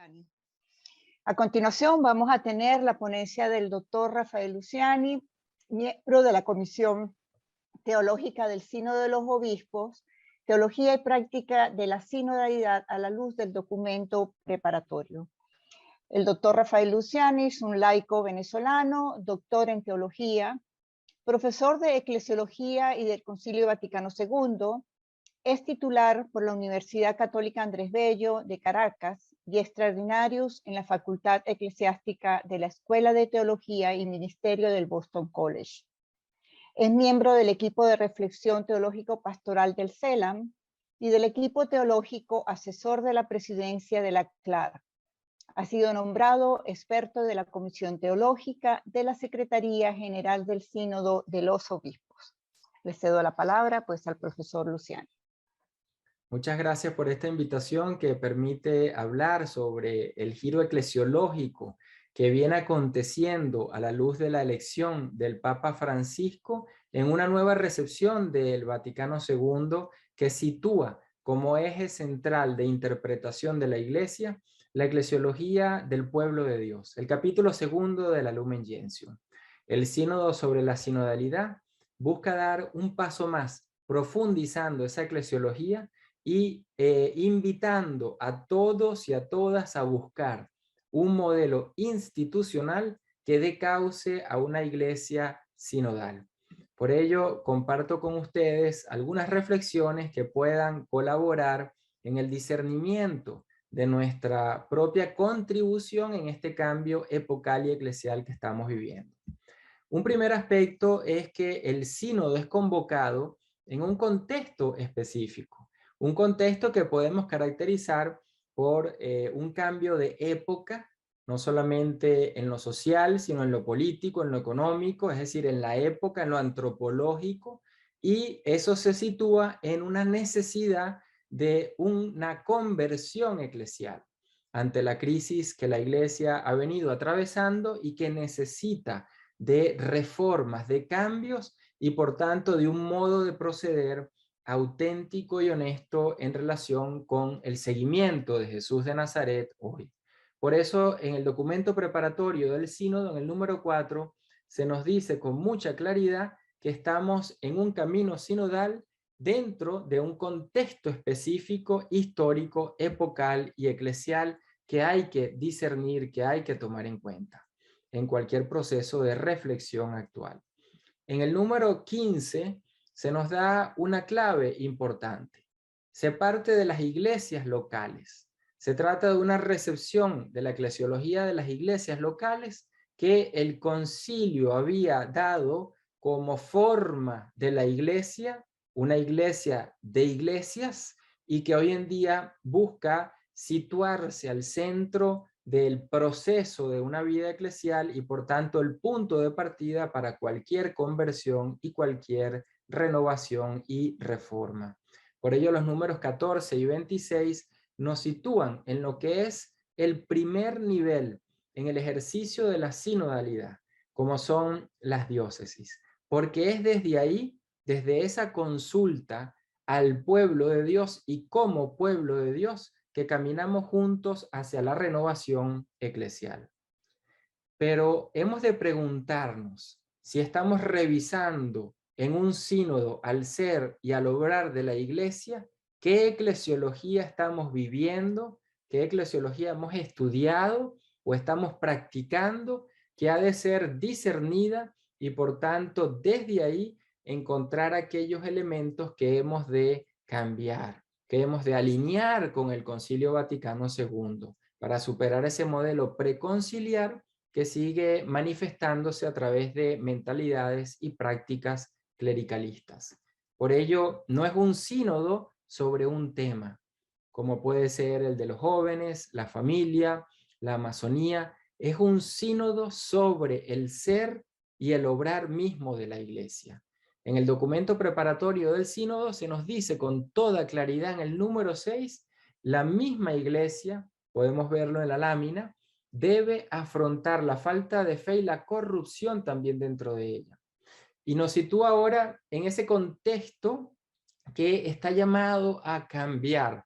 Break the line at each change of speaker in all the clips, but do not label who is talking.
Luciani. A continuación vamos a tener la ponencia del doctor Rafael Luciani, miembro de la Comisión Teológica del Sínodo de los Obispos, Teología y Práctica de la Sinodalidad a la luz del documento preparatorio. El doctor Rafael Luciani es un laico venezolano, doctor en teología, profesor de eclesiología y del Concilio Vaticano II, es titular por la Universidad Católica Andrés Bello de Caracas y extraordinarius en la Facultad Eclesiástica de la Escuela de Teología y Ministerio del Boston College. Es miembro del equipo de reflexión teológico pastoral del CELAM y del equipo teológico asesor de la presidencia de la CLAR. Ha sido nombrado experto de la Comisión Teológica de la Secretaría General del Sínodo de los Obispos. Le cedo la palabra pues al profesor Luciani.
Muchas gracias por esta invitación que permite hablar sobre el giro eclesiológico que viene aconteciendo a la luz de la elección del Papa Francisco en una nueva recepción del Vaticano II que sitúa como eje central de interpretación de la Iglesia la eclesiología del pueblo de Dios, el capítulo segundo de la Lumen Gentium. El sínodo sobre la sinodalidad busca dar un paso más, profundizando esa eclesiología y invitando a todos y a todas a buscar un modelo institucional que dé cauce a una iglesia sinodal. Por ello, comparto con ustedes algunas reflexiones que puedan colaborar en el discernimiento de nuestra propia contribución en este cambio epocal y eclesial que estamos viviendo. Un primer aspecto es que el sínodo es convocado en un contexto específico, un contexto que podemos caracterizar por un cambio de época, no solamente en lo social, sino en lo político, en lo económico, es decir, en la época, en lo antropológico, y eso se sitúa en una necesidad de una conversión eclesial ante la crisis que la Iglesia ha venido atravesando y que necesita de reformas, de cambios y por tanto de un modo de proceder auténtico y honesto en relación con el seguimiento de Jesús de Nazaret hoy. Por eso en el documento preparatorio del sínodo, en el número 4, se nos dice con mucha claridad que estamos en un camino sinodal dentro de un contexto específico, histórico, epocal y eclesial que hay que discernir, que hay que tomar en cuenta en cualquier proceso de reflexión actual. En el número 15 se nos da una clave importante. Se parte de las iglesias locales. Se trata de una recepción de la eclesiología de las iglesias locales que el concilio había dado como forma de la iglesia, una iglesia de iglesias, y que hoy en día busca situarse al centro del proceso de una vida eclesial y por tanto el punto de partida para cualquier conversión y cualquier renovación y reforma. Por ello los números 14 y 26 nos sitúan en lo que es el primer nivel en el ejercicio de la sinodalidad, como son las diócesis, porque es desde ahí, desde esa consulta al pueblo de Dios y como pueblo de Dios, que caminamos juntos hacia la renovación eclesial. Pero hemos de preguntarnos si estamos revisando en un sínodo al ser y al obrar de la iglesia, qué eclesiología estamos viviendo, qué eclesiología hemos estudiado o estamos practicando, que ha de ser discernida y por tanto desde ahí encontrar aquellos elementos que hemos de cambiar, que hemos de alinear con el Concilio Vaticano II para superar ese modelo preconciliar que sigue manifestándose a través de mentalidades y prácticas clericalistas. Por ello, no es un sínodo sobre un tema, como puede ser el de los jóvenes, la familia, la Amazonía. Es un sínodo sobre el ser y el obrar mismo de la Iglesia. En el documento preparatorio del sínodo se nos dice con toda claridad en el número 6, la misma Iglesia, podemos verlo en la lámina, debe afrontar la falta de fe y la corrupción también dentro de ella. Y nos sitúa ahora en ese contexto que está llamado a cambiar,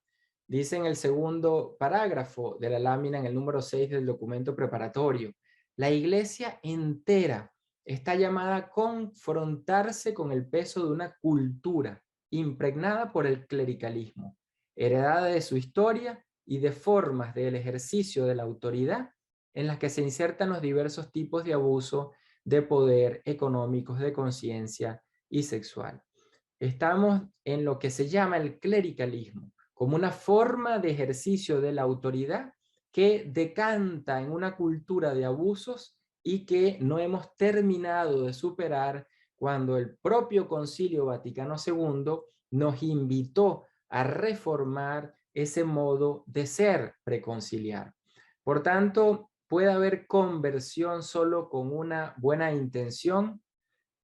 Dice en el segundo parágrafo de la lámina, en el número 6 del documento preparatorio, la iglesia entera está llamada a confrontarse con el peso de una cultura impregnada por el clericalismo, heredada de su historia y de formas del ejercicio de la autoridad en las que se insertan los diversos tipos de abuso de poder económicos, de conciencia y sexual. Estamos en lo que se llama el clericalismo, como una forma de ejercicio de la autoridad que decanta en una cultura de abusos y que no hemos terminado de superar cuando el propio Concilio Vaticano II nos invitó a reformar ese modo de ser preconciliar. Por tanto, puede haber conversión solo con una buena intención.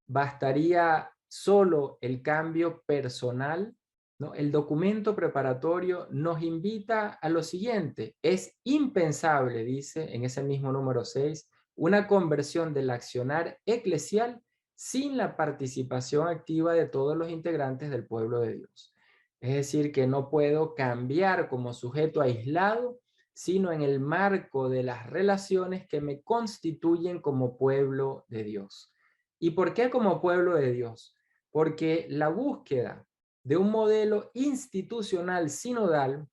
Bastaría solo el cambio personal, ¿no? El documento preparatorio nos invita a lo siguiente: es impensable, dice en ese mismo número 6, una conversión del accionar eclesial sin la participación activa de todos los integrantes del pueblo de Dios. Es decir, que no puedo cambiar como sujeto aislado, sino en el marco de las relaciones que me constituyen como pueblo de Dios. ¿Y por qué como pueblo de Dios? Porque la búsqueda de un modelo institucional sinodal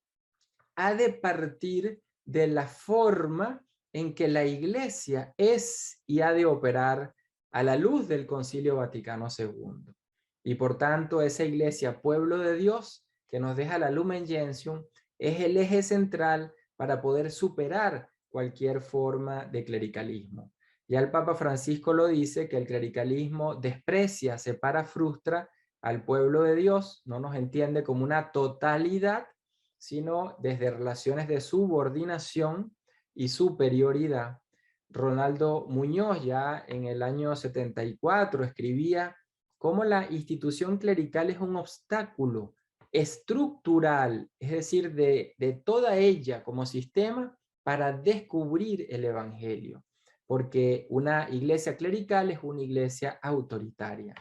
ha de partir de la forma en que la Iglesia es y ha de operar a la luz del Concilio Vaticano II. Y por tanto, esa Iglesia, pueblo de Dios, que nos deja la Lumen Gentium, es el eje central para poder superar cualquier forma de clericalismo. Ya el Papa Francisco lo dice, que el clericalismo desprecia, separa, frustra al pueblo de Dios, no nos entiende como una totalidad, sino desde relaciones de subordinación y superioridad. Ronaldo Muñoz ya en el año 74 escribía cómo la institución clerical es un obstáculo estructural, es decir, de toda ella como sistema para descubrir el evangelio, porque una iglesia clerical es una iglesia autoritaria.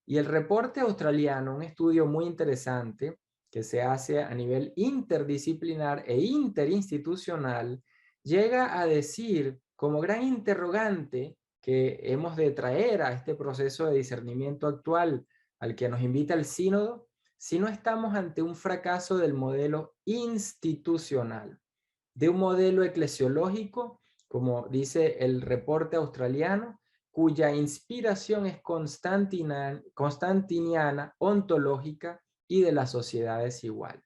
Y el reporte australiano, un estudio muy interesante que se hace a nivel interdisciplinar e interinstitucional, llega a decir como gran interrogante que hemos de traer a este proceso de discernimiento actual al que nos invita el sínodo, si no estamos ante un fracaso del modelo institucional, de un modelo eclesiológico, como dice el reporte australiano, cuya inspiración es constantiniana, ontológica y de las sociedades igual.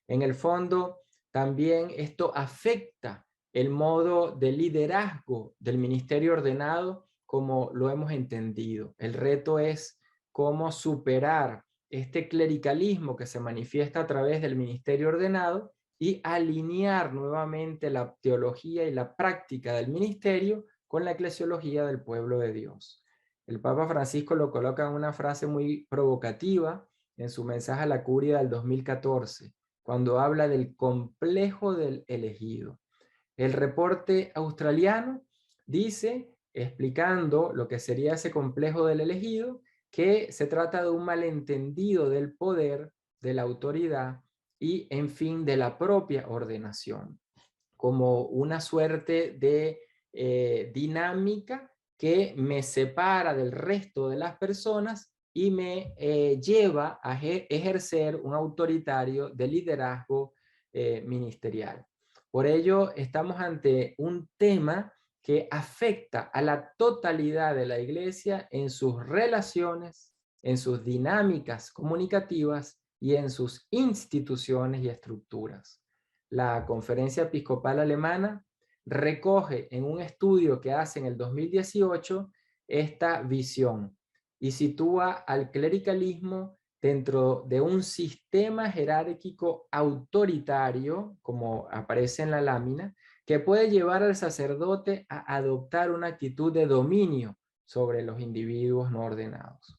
En el fondo, también esto afecta el modo de liderazgo del ministerio ordenado como lo hemos entendido. El reto es cómo superar este clericalismo que se manifiesta a través del ministerio ordenado y alinear nuevamente la teología y la práctica del ministerio con la eclesiología del pueblo de Dios. El Papa Francisco lo coloca en una frase muy provocativa en su mensaje a la Curia del 2014, cuando habla del complejo del elegido. El reporte australiano dice, explicando lo que sería ese complejo del elegido, que se trata de un malentendido del poder, de la autoridad y, en fin, de la propia ordenación, como una suerte de dinámica que me separa del resto de las personas y me lleva a ejercer un autoritario de liderazgo ministerial. Por ello, estamos ante un tema que afecta a la totalidad de la iglesia en sus relaciones, en sus dinámicas comunicativas y en sus instituciones y estructuras. La Conferencia Episcopal Alemana recoge en un estudio que hace en el 2018 esta visión y sitúa al clericalismo dentro de un sistema jerárquico autoritario, como aparece en la lámina, que puede llevar al sacerdote a adoptar una actitud de dominio sobre los individuos no ordenados.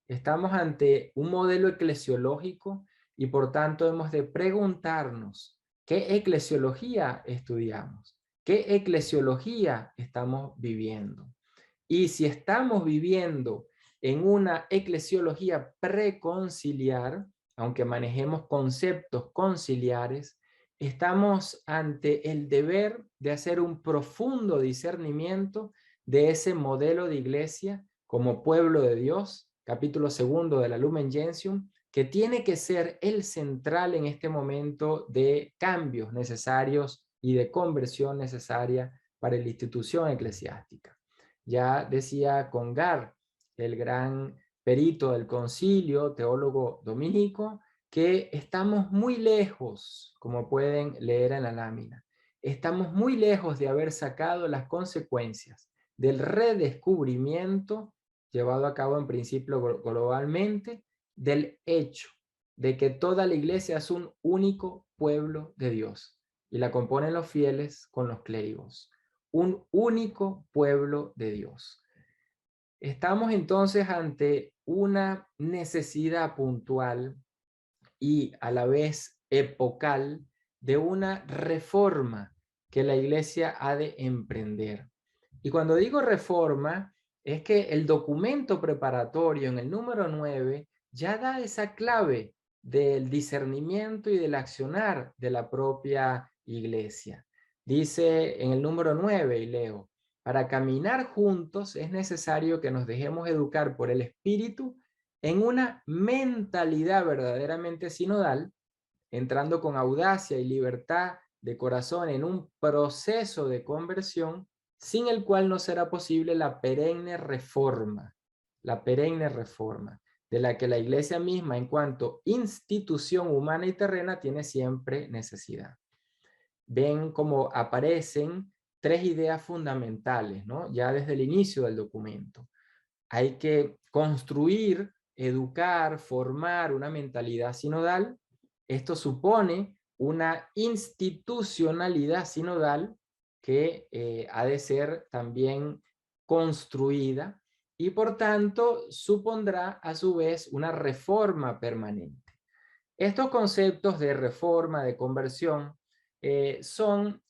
Estamos ante un modelo eclesiológico y por tanto hemos de preguntarnos qué eclesiología estudiamos, qué eclesiología estamos viviendo. Y si estamos viviendo en una eclesiología preconciliar, aunque manejemos conceptos conciliares, estamos ante el deber de hacer un profundo discernimiento de ese modelo de iglesia como pueblo de Dios, capítulo 2 de la Lumen Gentium, que tiene que ser el central en este momento de cambios necesarios y de conversión necesaria para la institución eclesiástica. Ya decía Congar, el gran perito del concilio, teólogo dominico, que estamos muy lejos, como pueden leer en la lámina, estamos muy lejos de haber sacado las consecuencias del redescubrimiento llevado a cabo en principio globalmente, del hecho de que toda la iglesia es un único pueblo de Dios y la componen los fieles con los clérigos. Un único pueblo de Dios. Estamos entonces ante una necesidad puntual y a la vez epocal de una reforma que la iglesia ha de emprender. Y cuando digo reforma, es que el documento preparatorio en el número 9 ya da esa clave del discernimiento y del accionar de la propia iglesia. Dice en el número 9, y leo, para caminar juntos es necesario que nos dejemos educar por el Espíritu en una mentalidad verdaderamente sinodal, entrando con audacia y libertad de corazón en un proceso de conversión, sin el cual no será posible la perenne reforma, de la que la iglesia misma en cuanto institución humana y terrena tiene siempre necesidad. Ven cómo aparecen tres ideas fundamentales, ¿no? Ya desde el inicio del documento. Hay que construir, educar, formar una mentalidad sinodal. Esto supone una institucionalidad sinodal que ha de ser también construida y por tanto supondrá a su vez una reforma permanente. Estos conceptos de reforma, de conversión, son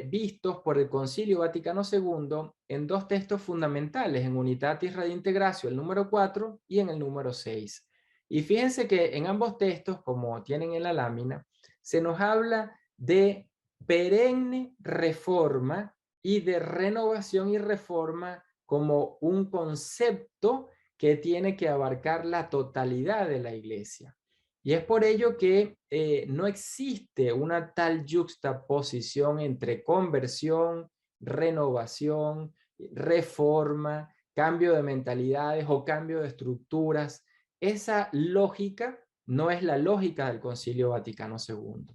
vistos por el Concilio Vaticano II en dos textos fundamentales, en Unitatis Redintegratio, el número 4 y en el número 6. Y fíjense que en ambos textos, como tienen en la lámina, se nos habla de perenne reforma y de renovación y reforma como un concepto que tiene que abarcar la totalidad de la iglesia. Y es por ello que no existe una tal juxtaposición entre conversión, renovación, reforma, cambio de mentalidades o cambio de estructuras. Esa lógica no es la lógica del Concilio Vaticano II.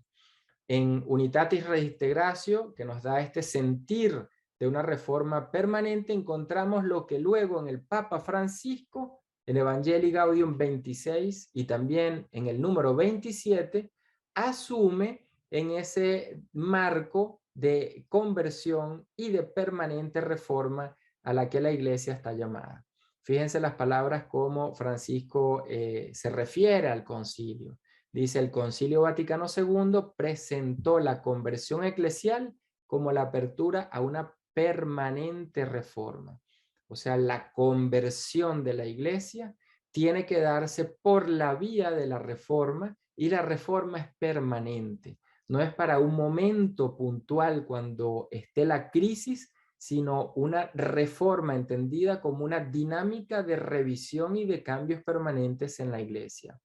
En Unitatis Redintegratio, que nos da este sentir de una reforma permanente, encontramos lo que luego en el Papa Francisco, en Evangelii Gaudium 26 y también en el número 27, asume en ese marco de conversión y de permanente reforma a la que la iglesia está llamada. Fíjense las palabras como Francisco se refiere al concilio. Dice, el Concilio Vaticano II presentó la conversión eclesial como la apertura a una permanente reforma. O sea, la conversión de la iglesia tiene que darse por la vía de la reforma y la reforma es permanente. No es para un momento puntual cuando esté la crisis, sino una reforma entendida como una dinámica de revisión y de cambios permanentes en la iglesia.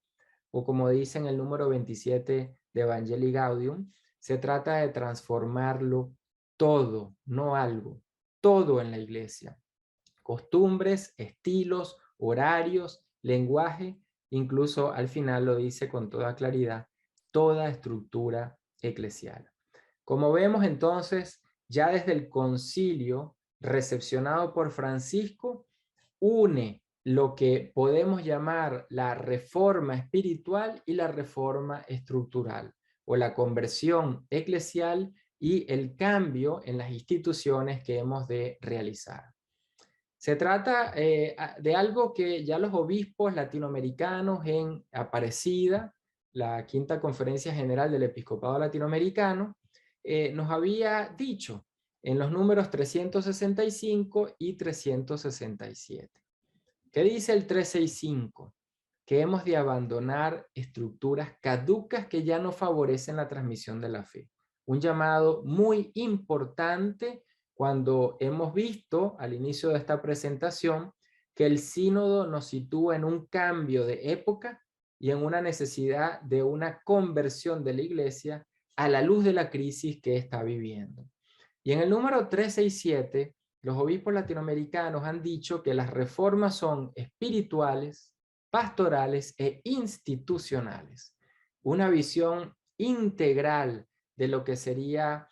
O como dice en el número 27 de Evangelii Gaudium, se trata de transformarlo todo, no algo, todo en la iglesia. Costumbres, estilos, horarios, lenguaje, incluso al final lo dice con toda claridad, toda estructura eclesial. Como vemos entonces, ya desde el concilio recepcionado por Francisco, une lo que podemos llamar la reforma espiritual y la reforma estructural, o la conversión eclesial y el cambio en las instituciones que hemos de realizar. Se trata de algo que ya los obispos latinoamericanos en Aparecida, la quinta conferencia general del episcopado latinoamericano, nos había dicho en los números 365 y 367. ¿Qué dice el 365? que hemos de abandonar estructuras caducas que ya no favorecen la transmisión de la fe. Un llamado muy importante cuando hemos visto al inicio de esta presentación que el sínodo nos sitúa en un cambio de época y en una necesidad de una conversión de la iglesia a la luz de la crisis que está viviendo. Y en el número 367, los obispos latinoamericanos han dicho que las reformas son espirituales, pastorales e institucionales. Una visión integral de lo que sería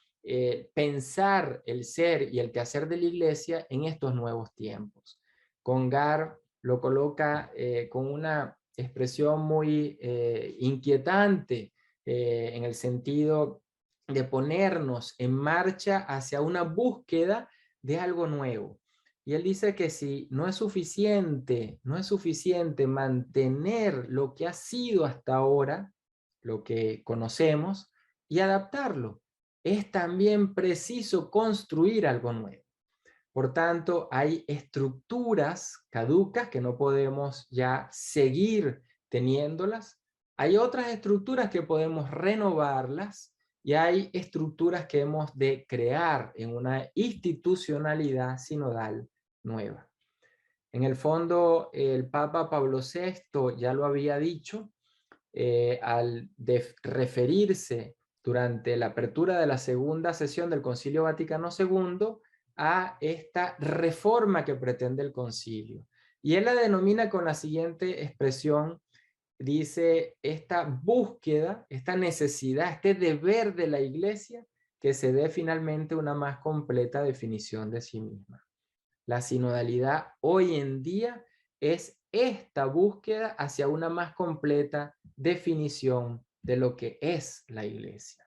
pensar el ser y el quehacer de la iglesia en estos nuevos tiempos. Congar lo coloca con una expresión muy inquietante en el sentido de ponernos en marcha hacia una búsqueda de algo nuevo. Y él dice que si no es suficiente mantener lo que ha sido hasta ahora, lo que conocemos, y adaptarlo, es también preciso construir algo nuevo. Por tanto, hay estructuras caducas que no podemos ya seguir teniéndolas. Hay otras estructuras que podemos renovarlas y hay estructuras que hemos de crear en una institucionalidad sinodal nueva. En el fondo, el Papa Pablo VI ya lo había dicho al referirse durante la apertura de la segunda sesión del Concilio Vaticano II a esta reforma que pretende el concilio. Y él la denomina con la siguiente expresión, dice, esta búsqueda, esta necesidad, este deber de la iglesia que se dé finalmente una más completa definición de sí misma. La sinodalidad hoy en día es esta búsqueda hacia una más completa definición de lo que es la iglesia.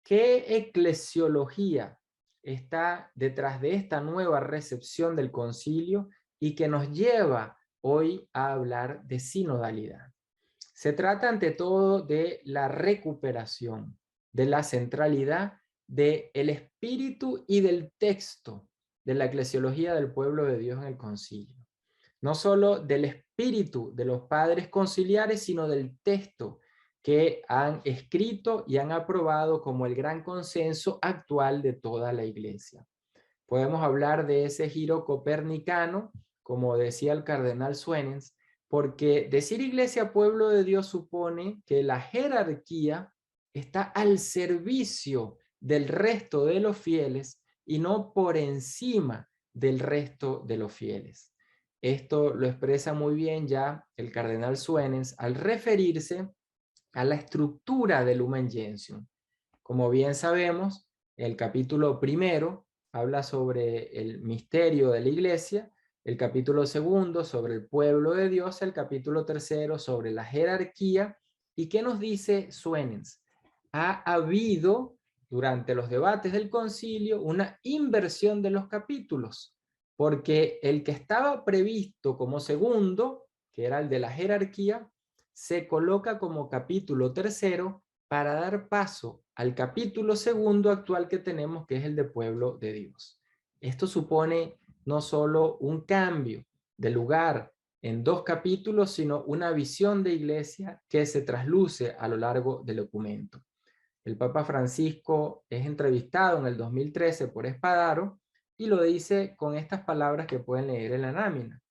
¿Qué eclesiología está detrás de esta nueva recepción del concilio y que nos lleva hoy a hablar de sinodalidad? Se trata ante todo de la recuperación, de la centralidad del espíritu y del texto de la eclesiología del pueblo de Dios en el concilio. No solo del espíritu de los padres conciliares, sino del texto que han escrito y han aprobado como el gran consenso actual de toda la iglesia. Podemos hablar de ese giro copernicano, como decía el cardenal Suenens, porque decir iglesia, pueblo de Dios, supone que la jerarquía está al servicio del resto de los fieles y no por encima del resto de los fieles. Esto lo expresa muy bien ya el cardenal Suenens al referirse a la estructura del Lumen Gentium. Como bien sabemos, el capítulo primero habla sobre el misterio de la iglesia, el capítulo segundo sobre el pueblo de Dios, el capítulo tercero sobre la jerarquía. ¿Y qué nos dice Suenens? Ha habido durante los debates del concilio una inversión de los capítulos, porque el que estaba previsto como segundo, que era el de la jerarquía, se coloca como capítulo tercero para dar paso al capítulo segundo actual que tenemos, que es el de pueblo de Dios. Esto supone no solo un cambio de lugar en dos capítulos, sino una visión de iglesia que se trasluce a lo largo del documento. El Papa Francisco es entrevistado en el 2013 por Espadaro y lo dice con estas palabras que pueden leer en la lámina.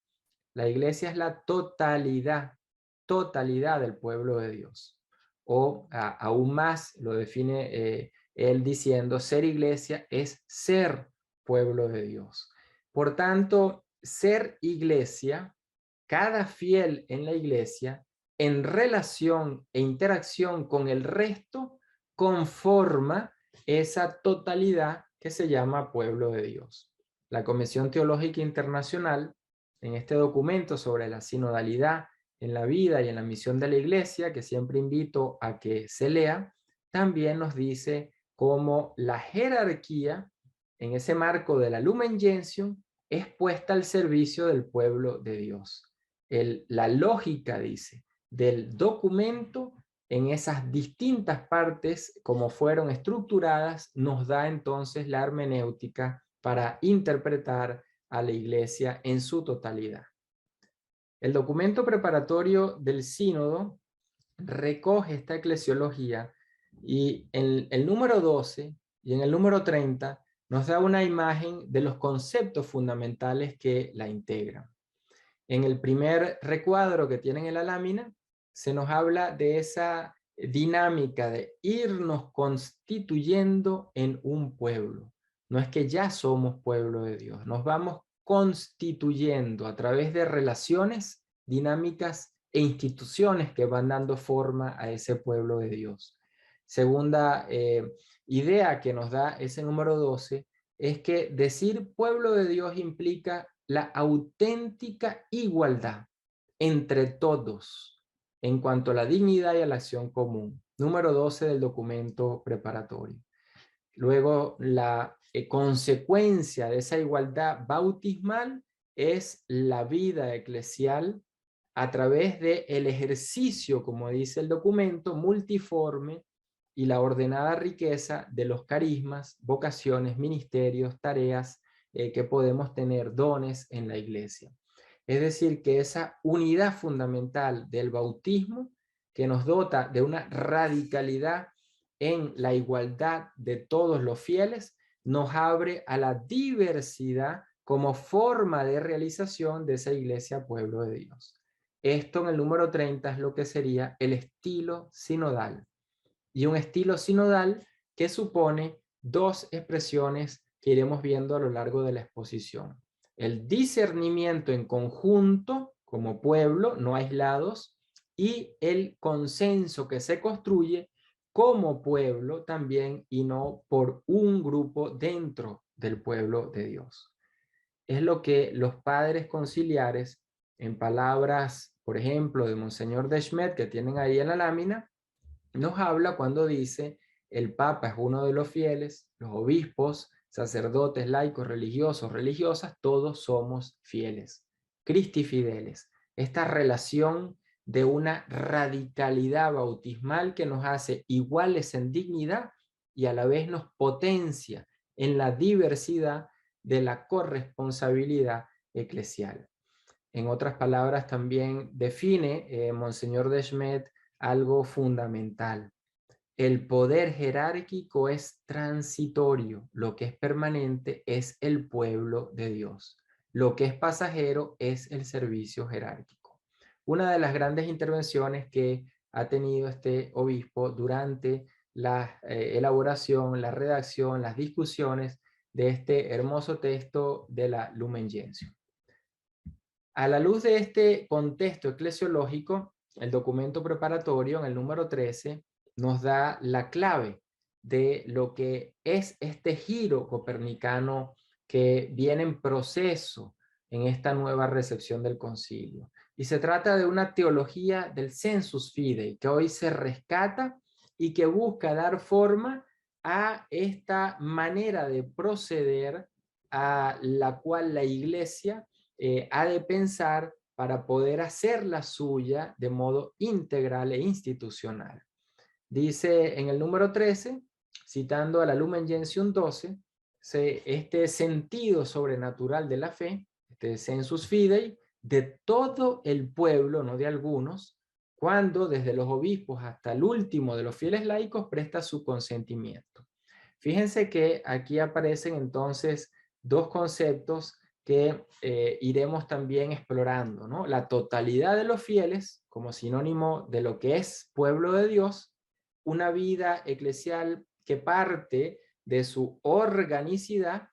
La iglesia es la totalidad del pueblo de Dios. O aún más lo define él diciendo, ser iglesia es ser pueblo de Dios. Por tanto, ser iglesia, cada fiel en la iglesia, en relación e interacción con el resto, conforma esa totalidad que se llama pueblo de Dios. La Comisión Teológica Internacional, en este documento sobre la sinodalidad en la vida y en la misión de la iglesia, que siempre invito a que se lea, también nos dice cómo la jerarquía, en ese marco de la Lumen Gentium, es puesta al servicio del pueblo de Dios. La lógica, dice, del documento en esas distintas partes, como fueron estructuradas, nos da entonces la hermenéutica para interpretar a la iglesia en su totalidad. El documento preparatorio del sínodo recoge esta eclesiología y en el número 12 y en el número 30 nos da una imagen de los conceptos fundamentales que la integran. En el primer recuadro que tienen en la lámina se nos habla de esa dinámica de irnos constituyendo en un pueblo. No es que ya somos pueblo de Dios, nos vamos constituyendo a través de relaciones, dinámicas e instituciones que van dando forma a ese pueblo de Dios. Segunda idea que nos da ese número 12 es que decir pueblo de Dios implica la auténtica igualdad entre todos en cuanto a la dignidad y a la acción común. Número 12 del documento preparatorio. Luego, la consecuencia de esa igualdad bautismal es la vida eclesial a través del ejercicio, como dice el documento, multiforme y la ordenada riqueza de los carismas, vocaciones, ministerios, tareas que podemos tener, dones en la iglesia. Es decir, que esa unidad fundamental del bautismo que nos dota de una radicalidad en la igualdad de todos los fieles, nos abre a la diversidad como forma de realización de esa iglesia pueblo de Dios. Esto en el número 30 es lo que sería el estilo sinodal. Y un estilo sinodal que supone dos expresiones que iremos viendo a lo largo de la exposición. El discernimiento en conjunto, como pueblo, no aislados, y el consenso que se construye como pueblo también y no por un grupo dentro del pueblo de Dios. Es lo que los padres conciliares, en palabras, por ejemplo, de Monseñor Deschmet, que tienen ahí en la lámina, nos habla cuando dice: el Papa es uno de los fieles, los obispos, sacerdotes, laicos, religiosos, religiosas, todos somos fieles, Christi fideles. Esta relación de una radicalidad bautismal que nos hace iguales en dignidad y a la vez nos potencia en la diversidad de la corresponsabilidad eclesial. En otras palabras, también define Monseñor Deschmet algo fundamental. El poder jerárquico es transitorio, lo que es permanente es el pueblo de Dios. Lo que es pasajero es el servicio jerárquico. Una de las grandes intervenciones que ha tenido este obispo durante la elaboración, la redacción, las discusiones de este hermoso texto de la Lumen Gentium. A la luz de este contexto eclesiológico, el documento preparatorio en el número 13 nos da la clave de lo que es este giro copernicano que viene en proceso en esta nueva recepción del concilio. Y se trata de una teología del sensus fidei que hoy se rescata y que busca dar forma a esta manera de proceder a la cual la Iglesia ha de pensar para poder hacerla suya de modo integral e institucional. Dice en el número 13, citando a la Lumen Gentium 12, este sentido sobrenatural de la fe, este sensus fidei, de todo el pueblo, no de algunos, cuando desde los obispos hasta el último de los fieles laicos presta su consentimiento. Fíjense que aquí aparecen entonces dos conceptos que iremos también explorando, ¿no? La totalidad de los fieles como sinónimo de lo que es pueblo de Dios, una vida eclesial que parte de su organicidad,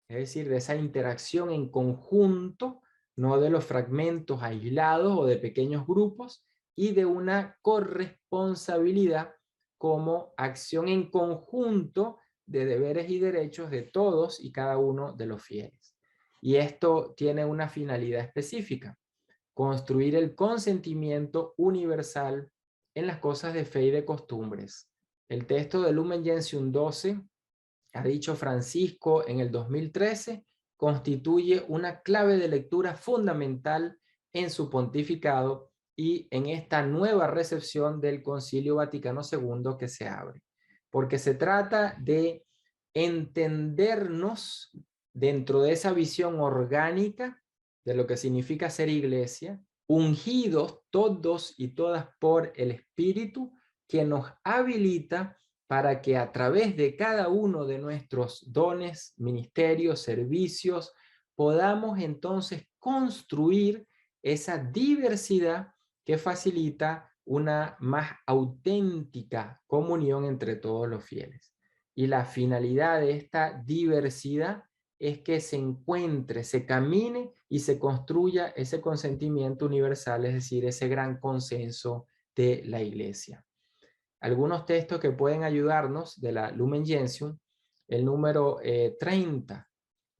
es decir, de esa interacción en conjunto, no de los fragmentos aislados o de pequeños grupos, y de una corresponsabilidad como acción en conjunto de deberes y derechos de todos y cada uno de los fieles. Y esto tiene una finalidad específica: construir el consentimiento universal en las cosas de fe y de costumbres. El texto de Lumen Gentium 12, ha dicho Francisco en el 2013, constituye una clave de lectura fundamental en su pontificado y en esta nueva recepción del Concilio Vaticano II que se abre. Porque se trata de entendernos dentro de esa visión orgánica de lo que significa ser iglesia, ungidos todos y todas por el Espíritu, que nos habilita para que a través de cada uno de nuestros dones, ministerios, servicios, podamos entonces construir esa diversidad que facilita una más auténtica comunión entre todos los fieles. Y la finalidad de esta diversidad es que se encuentre, se camine y se construya ese consentimiento universal, es decir, ese gran consenso de la Iglesia. Algunos textos que pueden ayudarnos de la Lumen Gentium, el número 30.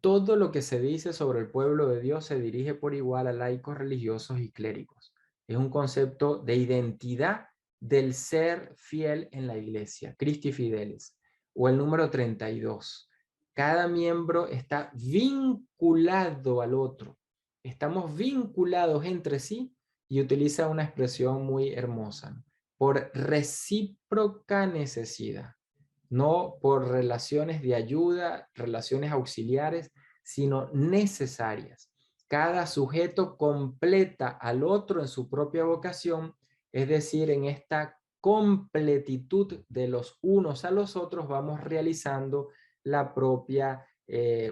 Todo lo que se dice sobre el pueblo de Dios se dirige por igual a laicos, religiosos y clérigos. Es un concepto de identidad del ser fiel en la Iglesia, Christi Fidelis. O el número 32. Cada miembro está vinculado al otro. Estamos vinculados entre sí, y utiliza una expresión muy hermosa, ¿no? Por recíproca necesidad, no por relaciones de ayuda, relaciones auxiliares, sino necesarias. Cada sujeto completa al otro en su propia vocación, es decir, en esta completitud de los unos a los otros vamos realizando la propia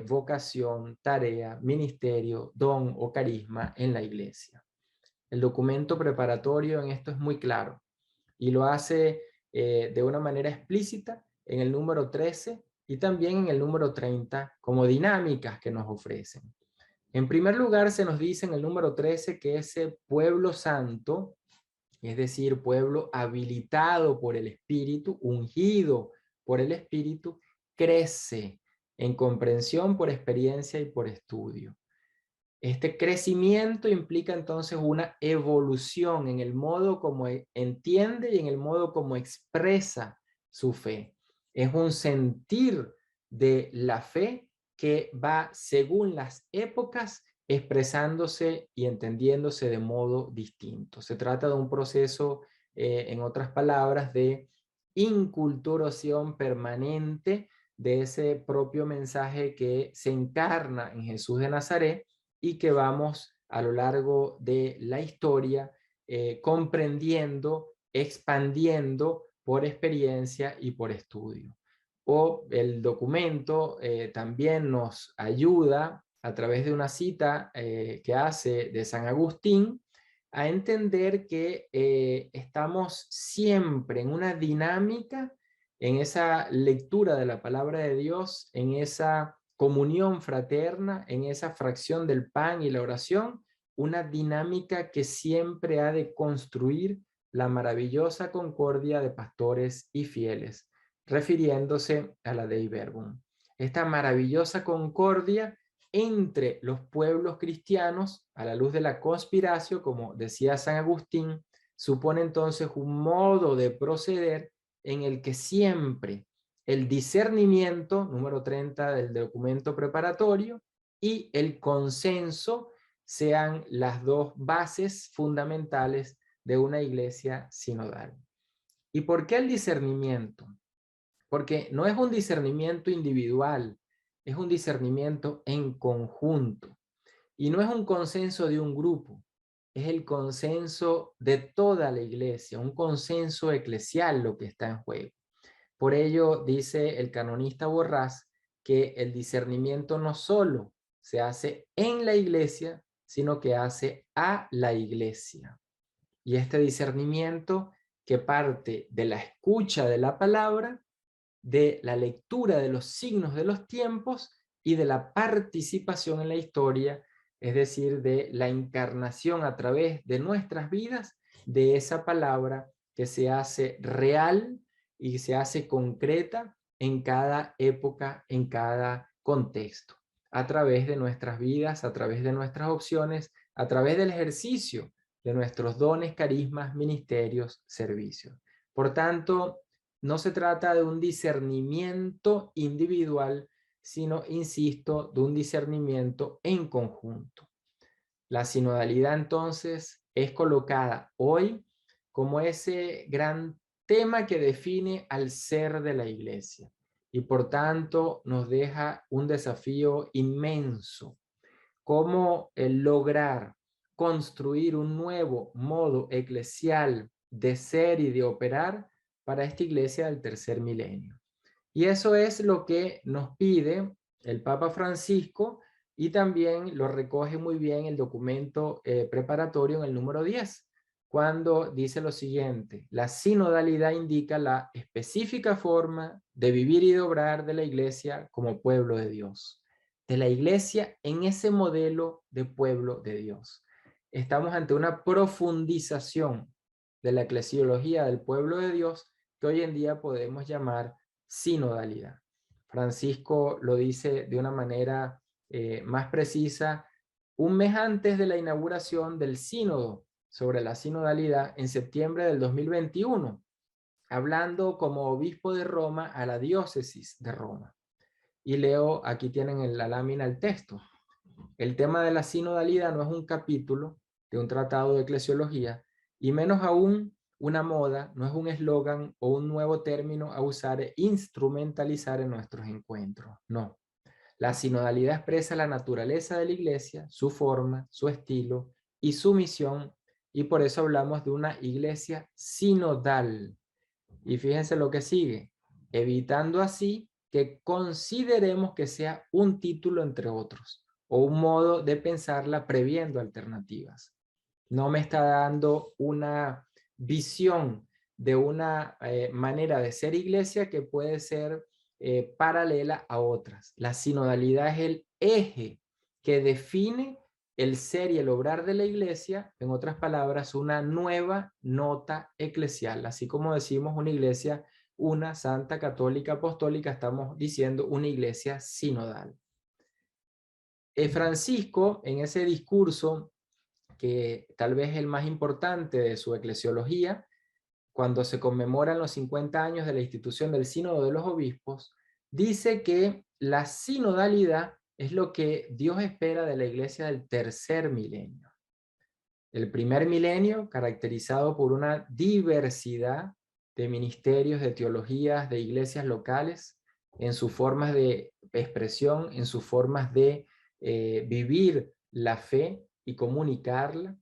vocación, tarea, ministerio, don o carisma en la Iglesia. El documento preparatorio en esto es muy claro y lo hace de una manera explícita en el número 13 y también en el número 30 como dinámicas que nos ofrecen. En primer lugar, se nos dice en el número 13 que ese pueblo santo, es decir, pueblo habilitado por el Espíritu, ungido por el Espíritu, crece en comprensión por experiencia y por estudio. Este crecimiento implica entonces una evolución en el modo como entiende y en el modo como expresa su fe. Es un sentir de la fe que va según las épocas expresándose y entendiéndose de modo distinto. Se trata de un proceso, en otras palabras, de inculturación permanente de ese propio mensaje que se encarna en Jesús de Nazaret y que vamos a lo largo de la historia comprendiendo, expandiendo por experiencia y por estudio. O el documento también nos ayuda a través de una cita que hace de San Agustín a entender que estamos siempre en una dinámica, en esa lectura de la palabra de Dios, en esa comunión fraterna, en esa fracción del pan y la oración, una dinámica que siempre ha de construir la maravillosa concordia de pastores y fieles, refiriéndose a la Dei Verbum. Esta maravillosa concordia entre los pueblos cristianos, a la luz de la conspiración, como decía San Agustín, supone entonces un modo de proceder en el que siempre el discernimiento, número 30 del documento preparatorio, y el consenso sean las dos bases fundamentales de una iglesia sinodal. ¿Y por qué el discernimiento? Porque no es un discernimiento individual, es un discernimiento en conjunto. Y no es un consenso de un grupo, es el consenso de toda la iglesia, un consenso eclesial lo que está en juego. Por ello, dice el canonista Borrás, que el discernimiento no solo se hace en la iglesia, sino que hace a la iglesia. Y este discernimiento que parte de la escucha de la palabra, de la lectura de los signos de los tiempos y de la participación en la historia, es decir, de la encarnación a través de nuestras vidas de esa palabra que se hace real y se hace concreta en cada época, en cada contexto, a través de nuestras vidas, a través de nuestras opciones, a través del ejercicio de nuestros dones, carismas, ministerios, servicios. Por tanto, no se trata de un discernimiento individual, sino, insisto, de un discernimiento en conjunto. La sinodalidad entonces es colocada hoy como ese gran tema que define al ser de la iglesia y por tanto nos deja un desafío inmenso. Cómo lograr construir un nuevo modo eclesial de ser y de operar para esta iglesia del tercer milenio. Y eso es lo que nos pide el Papa Francisco, y también lo recoge muy bien el documento preparatorio en el número 10, cuando dice lo siguiente: la sinodalidad indica la específica forma de vivir y de obrar de la iglesia como pueblo de Dios, de la iglesia en ese modelo de pueblo de Dios. Estamos ante una profundización de la eclesiología del pueblo de Dios que hoy en día podemos llamar sinodalidad. Francisco lo dice de una manera más precisa un mes antes de la inauguración del sínodo sobre la sinodalidad en septiembre del 2021, hablando como obispo de Roma a la diócesis de Roma. Y leo, aquí tienen en la lámina el texto. El tema de la sinodalidad no es un capítulo de un tratado de eclesiología, y menos aún una moda, no es un eslogan o un nuevo término a usar e instrumentalizar en nuestros encuentros. No. La sinodalidad expresa la naturaleza de la iglesia, su forma, su estilo y su misión, y por eso hablamos de una iglesia sinodal. Y fíjense lo que sigue: evitando así que consideremos que sea un título entre otros, o un modo de pensarla previendo alternativas. No me está dando una visión de una manera de ser iglesia que puede ser paralela a otras. La sinodalidad es el eje que define el ser y el obrar de la iglesia, en otras palabras, una nueva nota eclesial. Así como decimos una iglesia, una santa, católica, apostólica, estamos diciendo una iglesia sinodal. Francisco, en ese discurso, que tal vez es el más importante de su eclesiología, cuando se conmemoran los 50 años de la institución del Sínodo de los Obispos, dice que la sinodalidad es lo que Dios espera de la iglesia del tercer milenio. El primer milenio, caracterizado por una diversidad de ministerios, de teologías, de iglesias locales, en sus formas de expresión, en sus formas de vivir la fe y comunicarla.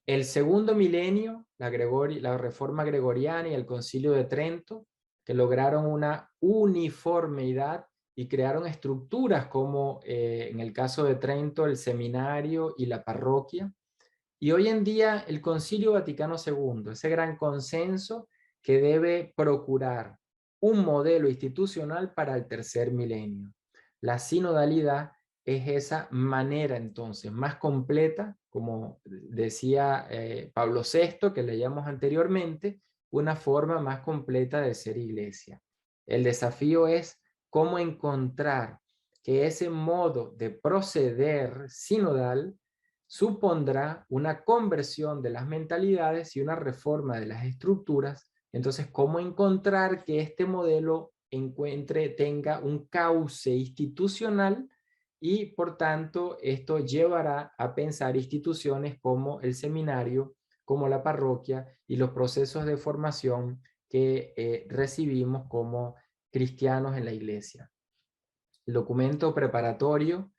El segundo milenio, la reforma gregoriana y el concilio de Trento, que lograron una uniformidad y crearon estructuras como en el caso de Trento el seminario y la parroquia. Y hoy en día el Concilio Vaticano II, ese gran consenso que debe procurar un modelo institucional para el tercer milenio. La sinodalidad es esa manera entonces más completa, como decía Pablo VI, que leíamos anteriormente, una forma más completa de ser iglesia. El desafío es cómo encontrar que ese modo de proceder sinodal supondrá una conversión de las mentalidades y una reforma de las estructuras. Entonces, ¿cómo encontrar que este modelo tenga un cauce institucional? Y por tanto, esto llevará a pensar instituciones como el seminario, como la parroquia y los procesos de formación que recibimos como cristianos en la iglesia. El documento preparatorio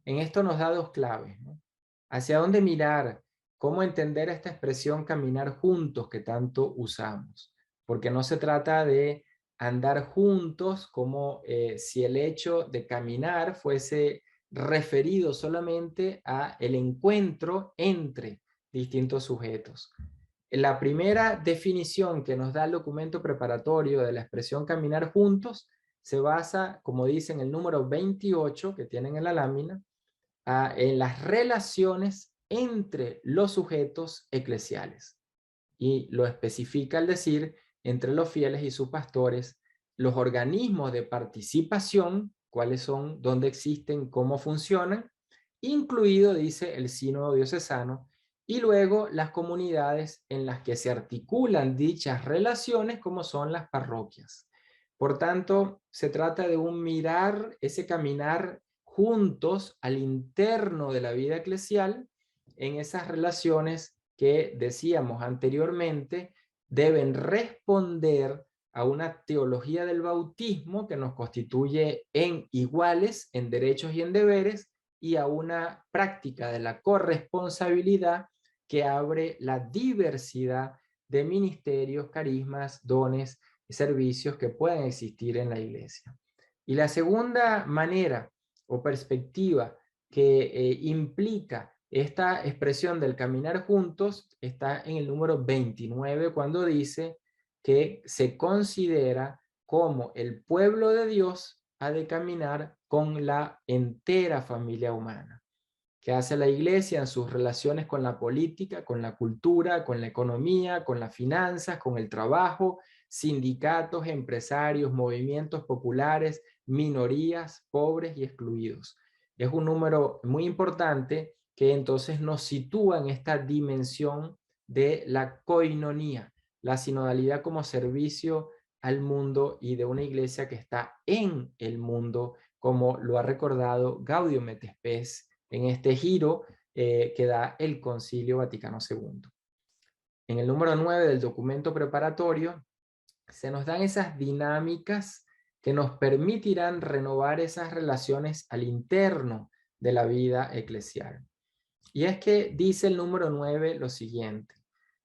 en esto nos da dos claves, ¿no? ¿Hacia dónde mirar? ¿Cómo entender esta expresión caminar juntos que tanto usamos? Porque no se trata de andar juntos como si el hecho de caminar fuese referido solamente a el encuentro entre distintos sujetos. La primera definición que nos da el documento preparatorio de la expresión caminar juntos se basa, como dice en el número 28 que tienen en la lámina, en las relaciones entre los sujetos eclesiales. Y lo especifica al decir entre los fieles y sus pastores, los organismos de participación, cuáles son, dónde existen, cómo funcionan, incluido, dice, el sínodo diocesano, y luego las comunidades en las que se articulan dichas relaciones, como son las parroquias. Por tanto, se trata de un mirar, ese caminar juntos al interno de la vida eclesial, en esas relaciones que decíamos anteriormente deben responder a una teología del bautismo que nos constituye en iguales en derechos y en deberes, y a una práctica de la corresponsabilidad que abre la diversidad de ministerios, carismas, dones y servicios que pueden existir en la iglesia. Y la segunda manera o perspectiva que implica esta expresión del caminar juntos está en el número 29, cuando dice que se considera como el pueblo de Dios ha de caminar con la entera familia humana. ¿Qué hace la iglesia en sus relaciones con la política, con la cultura, con la economía, con las finanzas, con el trabajo, sindicatos, empresarios, movimientos populares, minorías, pobres y excluidos? Es un número muy importante que entonces nos sitúa en esta dimensión de la koinonía, la sinodalidad como servicio al mundo y de una iglesia que está en el mundo, como lo ha recordado Gaudium et Spes en este giro que da el Concilio Vaticano II. En el número 9 del documento preparatorio se nos dan esas dinámicas que nos permitirán renovar esas relaciones al interno de la vida eclesial. Y es que dice el número 9 lo siguiente: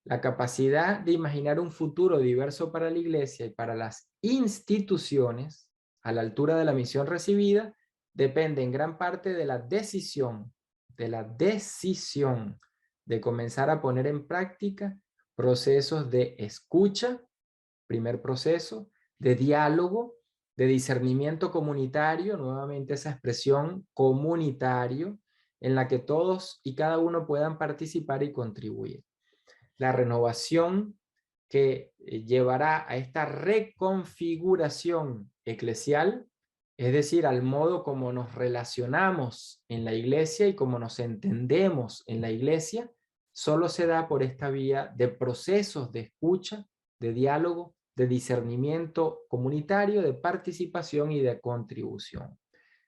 la capacidad de imaginar un futuro diverso para la iglesia y para las instituciones a la altura de la misión recibida depende en gran parte de la decisión de comenzar a poner en práctica procesos de escucha, primer proceso, de diálogo, de discernimiento comunitario, nuevamente esa expresión comunitario, en la que todos y cada uno puedan participar y contribuir. La renovación que llevará a esta reconfiguración eclesial, es decir, al modo como nos relacionamos en la iglesia y como nos entendemos en la iglesia, solo se da por esta vía de procesos de escucha, de diálogo, de discernimiento comunitario, de participación y de contribución.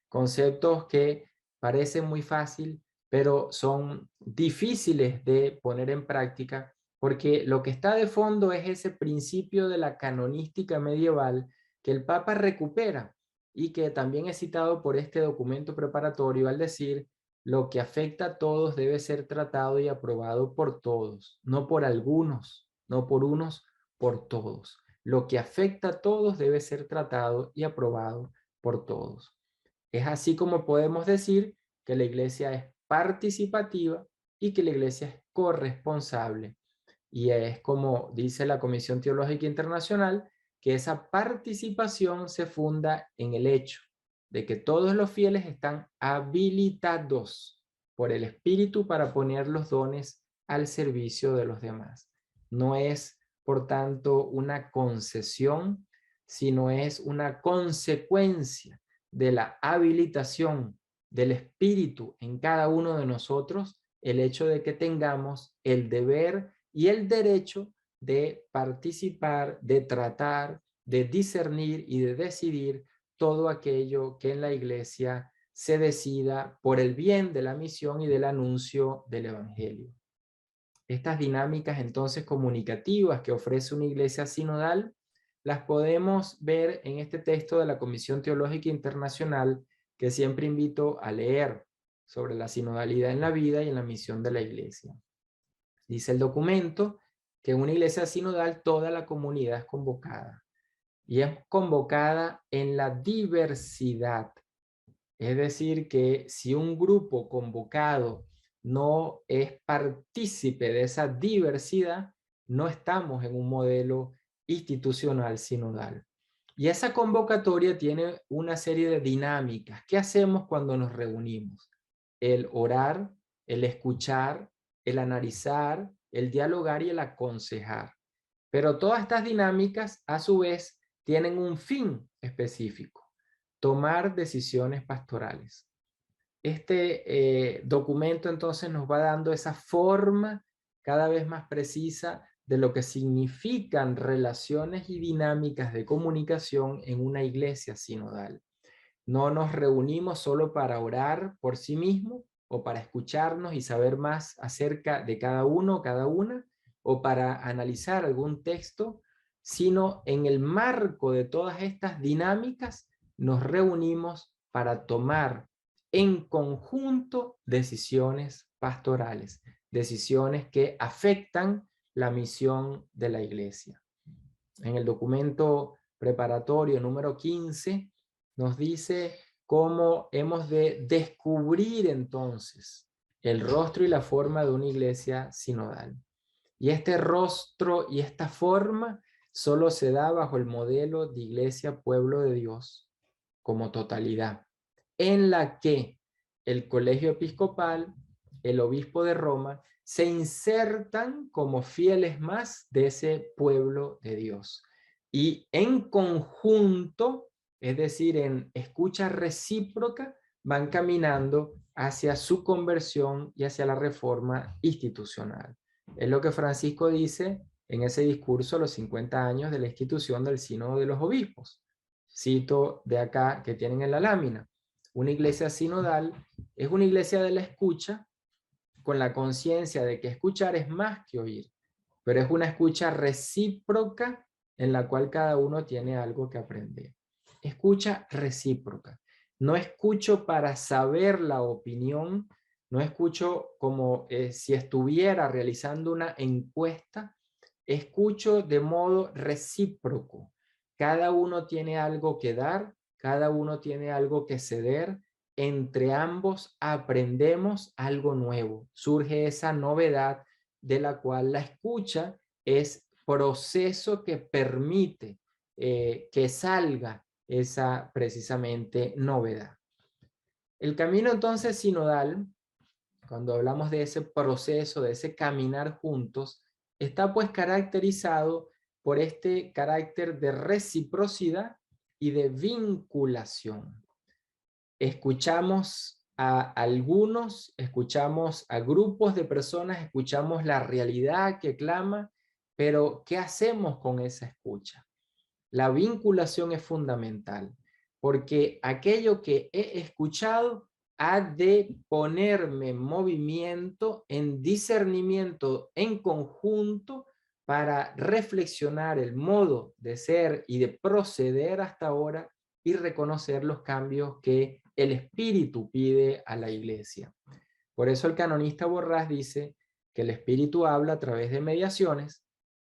Conceptos que parecen muy fácil, pero son difíciles de poner en práctica, porque lo que está de fondo es ese principio de la canonística medieval que el Papa recupera y que también es citado por este documento preparatorio al decir: lo que afecta a todos debe ser tratado y aprobado por todos, no por algunos, no por unos, por todos. Lo que afecta a todos debe ser tratado y aprobado por todos. Es así como podemos decir que la iglesia es participativa y que la iglesia es corresponsable. Y es como dice la Comisión Teológica Internacional, que esa participación se funda en el hecho de que todos los fieles están habilitados por el Espíritu para poner los dones al servicio de los demás. No es, por tanto, una concesión, sino es una consecuencia de la habilitación del Espíritu en cada uno de nosotros, el hecho de que tengamos el deber y el derecho de participar, de tratar, de discernir y de decidir todo aquello que en la iglesia se decida por el bien de la misión y del anuncio del evangelio. Estas dinámicas entonces comunicativas que ofrece una iglesia sinodal las podemos ver en este texto de la Comisión Teológica Internacional, que siempre invito a leer, sobre la sinodalidad en la vida y en la misión de la iglesia. Dice el documento que en una iglesia sinodal toda la comunidad es convocada, y es convocada en la diversidad. Es decir, que si un grupo convocado no es partícipe de esa diversidad, no estamos en un modelo institucional sinodal. Y esa convocatoria tiene una serie de dinámicas. ¿Qué hacemos cuando nos reunimos? El orar, el escuchar, el analizar, el dialogar y el aconsejar. Pero todas estas dinámicas, a su vez, tienen un fin específico: tomar decisiones pastorales. Este documento entonces nos va dando esa forma cada vez más precisa de lo que significan relaciones y dinámicas de comunicación en una iglesia sinodal. No nos reunimos solo para orar por sí mismo o para escucharnos y saber más acerca de cada uno o cada una, o para analizar algún texto, sino en el marco de todas estas dinámicas nos reunimos para tomar en conjunto decisiones pastorales. decisiones que afectan la misión de la iglesia. En el documento preparatorio número 15 nos dice cómo hemos de descubrir entonces el rostro y la forma de una iglesia sinodal. Y este rostro y esta forma solo se da bajo el modelo de iglesia pueblo de Dios como totalidad, en la que el colegio episcopal, el obispo de Roma, se insertan como fieles más de ese pueblo de Dios. Y en conjunto, es decir, en escucha recíproca, van caminando hacia su conversión y hacia la reforma institucional. Es lo que Francisco dice en ese discurso a los 50 años de la institución del Sínodo de los Obispos. Cito de acá que tienen en la lámina. Una iglesia sinodal es una iglesia de la escucha con la conciencia de que escuchar es más que oír, pero es una escucha recíproca en la cual cada uno tiene algo que aprender. Escucha recíproca. No escucho para saber la opinión, no escucho como si estuviera realizando una encuesta, escucho de modo recíproco. Cada uno tiene algo que dar, cada uno tiene algo que ceder, entre ambos aprendemos algo nuevo, surge esa novedad de la cual la escucha es proceso que permite que salga esa precisamente novedad. El camino entonces sinodal, cuando hablamos de ese proceso, de ese caminar juntos, está pues caracterizado por este carácter de reciprocidad y de vinculación. Escuchamos a algunos, escuchamos a grupos de personas, escuchamos la realidad que clama, pero ¿qué hacemos con esa escucha? La vinculación es fundamental, porque aquello que he escuchado ha de ponerme en movimiento, en discernimiento en conjunto para reflexionar el modo de ser y de proceder hasta ahora y reconocer los cambios que el Espíritu pide a la iglesia. Por eso el canonista Borrás dice que el Espíritu habla a través de mediaciones,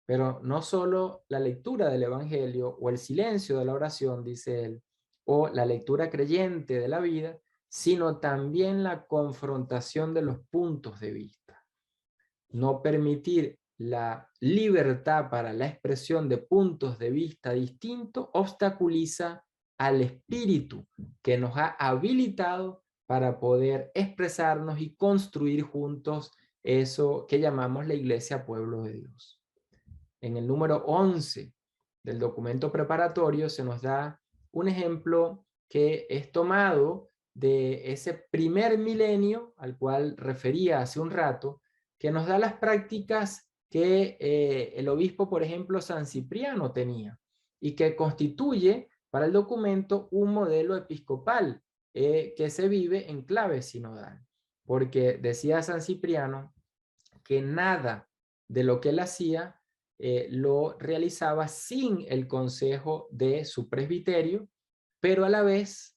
pero no solo la lectura del Evangelio o el silencio de la oración, dice él, o la lectura creyente de la vida, sino también la confrontación de los puntos de vista. No permitir la libertad para la expresión de puntos de vista distintos obstaculiza al espíritu que nos ha habilitado para poder expresarnos y construir juntos eso que llamamos la Iglesia Pueblo de Dios. En el número 11 del documento preparatorio se nos da un ejemplo que es tomado de ese primer milenio al cual refería hace un rato, que nos da las prácticas que el obispo, por ejemplo, San Cipriano tenía y que constituye para el documento un modelo episcopal que se vive en clave sinodal. Porque decía San Cipriano que nada de lo que él hacía lo realizaba sin el consejo de su presbiterio, pero a la vez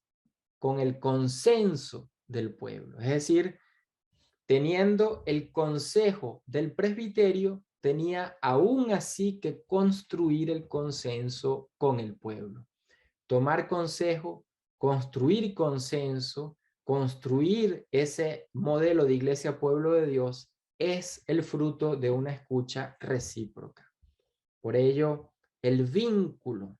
con el consenso del pueblo. Es decir, teniendo el consejo del presbiterio, tenía aún así que construir el consenso con el pueblo. Tomar consejo, construir consenso, construir ese modelo de iglesia pueblo de Dios es el fruto de una escucha recíproca. Por ello, el vínculo,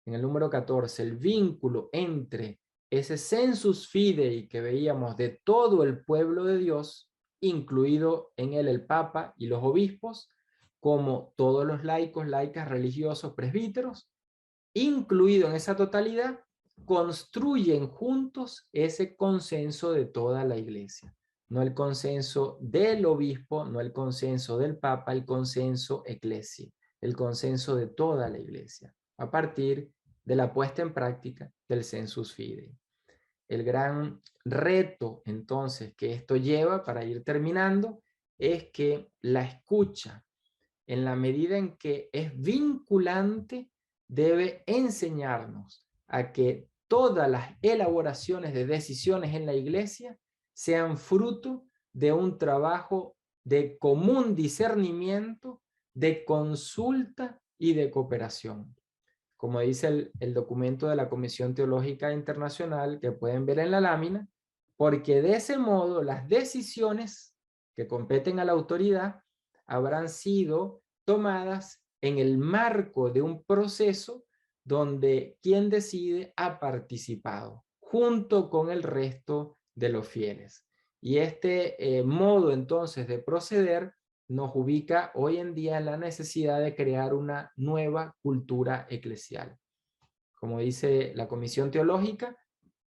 en el número 14, el vínculo entre ese sensus fidei que veíamos de todo el pueblo de Dios, incluido en él el Papa y los obispos, como todos los laicos, laicas, religiosos, presbíteros, incluido en esa totalidad, construyen juntos ese consenso de toda la iglesia. No el consenso del obispo, no el consenso del Papa, el consenso eclesia, el consenso de toda la iglesia, a partir de la puesta en práctica del sensus fidei. El gran reto, entonces, que esto lleva, para ir terminando, es que la escucha, en la medida en que es vinculante, debe enseñarnos a que todas las elaboraciones de decisiones en la iglesia sean fruto de un trabajo de común discernimiento, de consulta y de cooperación. Como dice el documento de la Comisión Teológica Internacional, que pueden ver en la lámina, porque de ese modo las decisiones que competen a la autoridad habrán sido tomadas en el marco de un proceso donde quien decide ha participado, junto con el resto de los fieles. Y este modo entonces de proceder nos ubica hoy en día en la necesidad de crear una nueva cultura eclesial. Como dice la Comisión Teológica,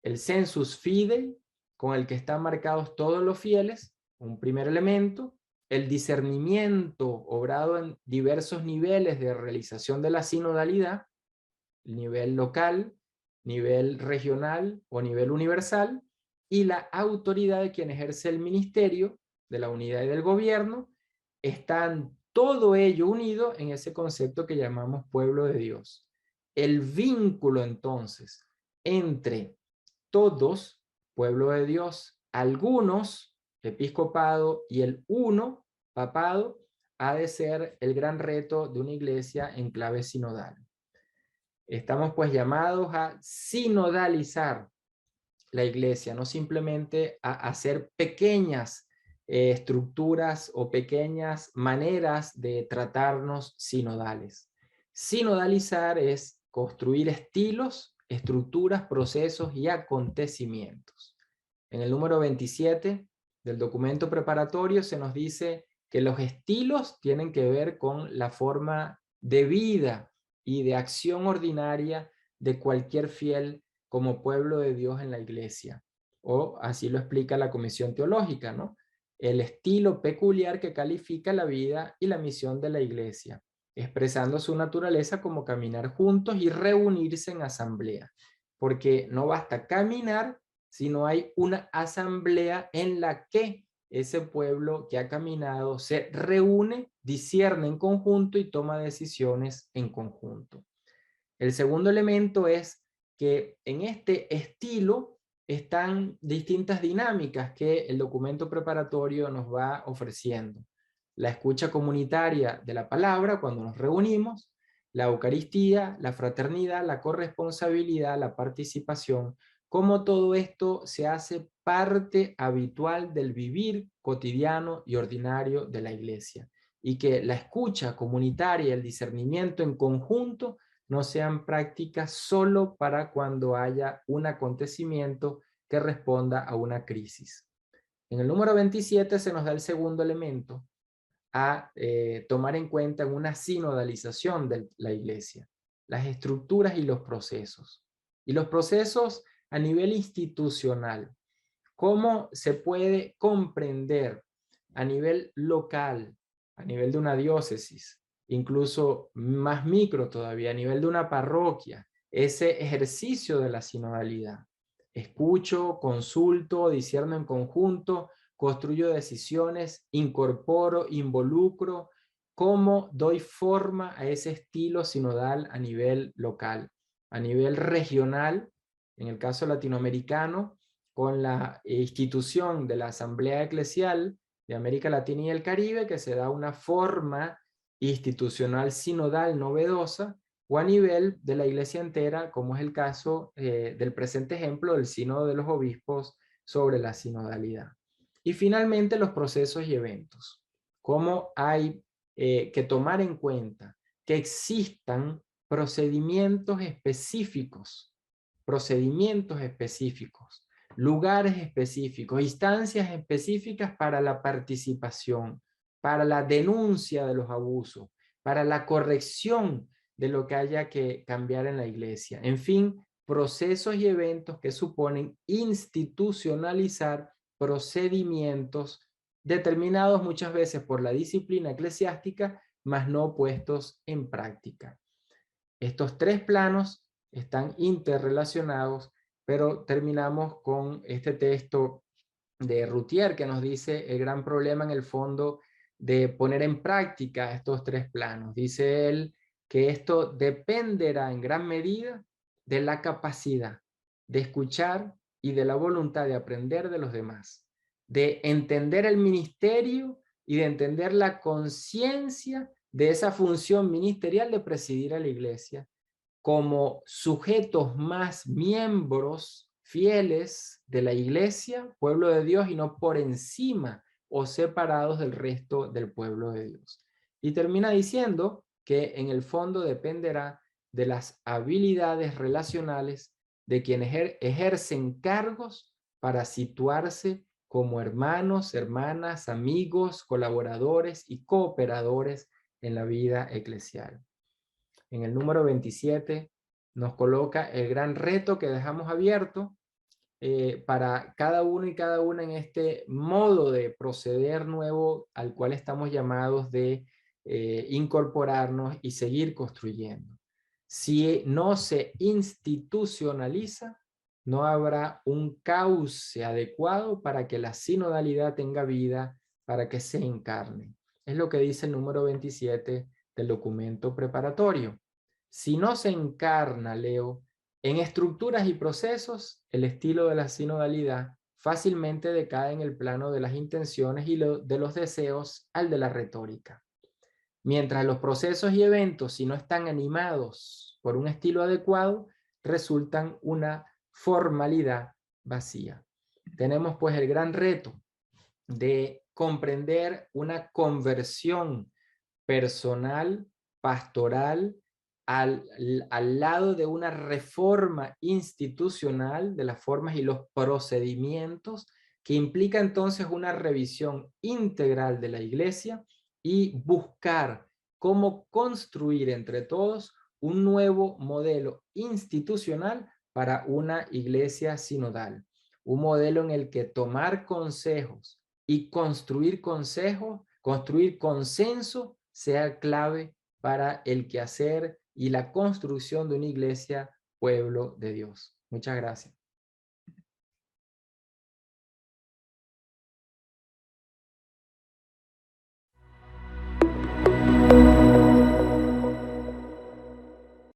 el sensus fidei, con el que están marcados todos los fieles, un primer elemento, el discernimiento obrado en diversos niveles de realización de la sinodalidad, nivel local, nivel regional o nivel universal, y la autoridad de quien ejerce el ministerio de la unidad y del gobierno, están todo ello unido en ese concepto que llamamos pueblo de Dios. El vínculo entonces entre todos, pueblo de Dios, algunos, episcopado, y el uno, papado, ha de ser el gran reto de una iglesia en clave sinodal. Estamos pues llamados a sinodalizar la iglesia, no simplemente a hacer pequeñas estructuras o pequeñas maneras de tratarnos sinodales. Sinodalizar es construir estilos, estructuras, procesos y acontecimientos. En el número 27 del documento preparatorio se nos dice que los estilos tienen que ver con la forma de vida y de acción ordinaria de cualquier fiel como pueblo de Dios en la iglesia. O así lo explica la Comisión Teológica, ¿no? El estilo peculiar que califica la vida y la misión de la iglesia, expresando su naturaleza como caminar juntos y reunirse en asamblea. Porque no basta caminar si no hay una asamblea en la que ese pueblo que ha caminado se reúne, discierne en conjunto y toma decisiones en conjunto. El segundo elemento es que en este estilo están distintas dinámicas que el documento preparatorio nos va ofreciendo. La escucha comunitaria de la palabra cuando nos reunimos, la Eucaristía, la fraternidad, la corresponsabilidad, la participación, cómo todo esto se hace parte habitual del vivir cotidiano y ordinario de la iglesia. Y que la escucha comunitaria y el discernimiento en conjunto no sean prácticas solo para cuando haya un acontecimiento que responda a una crisis. En el número 27 se nos da el segundo elemento a tomar en cuenta en una sinodalización de la iglesia, las estructuras y los procesos. Y los procesos a nivel institucional, cómo se puede comprender a nivel local, a nivel de una diócesis, incluso más micro todavía, a nivel de una parroquia, ese ejercicio de la sinodalidad. Escucho, consulto, discierno en conjunto, construyo decisiones, incorporo, involucro, cómo doy forma a ese estilo sinodal a nivel local, a nivel regional, en el caso latinoamericano, con la institución de la Asamblea Eclesial de América Latina y el Caribe, que se da una forma institucional sinodal novedosa, o a nivel de la iglesia entera, como es el caso del presente ejemplo del Sínodo de los Obispos sobre la sinodalidad. Y finalmente los procesos y eventos. Cómo hay que tomar en cuenta que existan procedimientos específicos, lugares específicos, instancias específicas para la participación, para la denuncia de los abusos, para la corrección de lo que haya que cambiar en la iglesia. En fin, procesos y eventos que suponen institucionalizar procedimientos determinados muchas veces por la disciplina eclesiástica, mas no puestos en práctica. Estos tres planos están interrelacionados, pero terminamos con este texto de Routhier que nos dice el gran problema en el fondo de poner en práctica estos tres planos. Dice él que esto dependerá en gran medida de la capacidad de escuchar y de la voluntad de aprender de los demás, de entender el ministerio y de entender la conciencia de esa función ministerial de presidir a la iglesia como sujetos más miembros fieles de la iglesia, pueblo de Dios, y no por encima o separados del resto del pueblo de Dios. Y termina diciendo que en el fondo dependerá de las habilidades relacionales de quienes ejercen cargos para situarse como hermanos, hermanas, amigos, colaboradores y cooperadores en la vida eclesial. En el número 27 nos coloca el gran reto que dejamos abierto para cada uno y cada una en este modo de proceder nuevo al cual estamos llamados de incorporarnos y seguir construyendo. Si no se institucionaliza, no habrá un cauce adecuado para que la sinodalidad tenga vida, para que se encarne. Es lo que dice el número 27 del documento preparatorio. Si no se encarna, Leo, en estructuras y procesos, el estilo de la sinodalidad fácilmente decae en el plano de las intenciones y de los deseos al de la retórica. Mientras los procesos y eventos, si no están animados por un estilo adecuado, resultan una formalidad vacía. Tenemos pues el gran reto de comprender una conversión personal, pastoral, al lado de una reforma institucional de las formas y los procedimientos que implica entonces una revisión integral de la iglesia y buscar cómo construir entre todos un nuevo modelo institucional para una iglesia sinodal. Un modelo en el que tomar consejos y construir consejos, construir consenso sea clave para el quehacer y la construcción de una iglesia pueblo de Dios. Muchas gracias.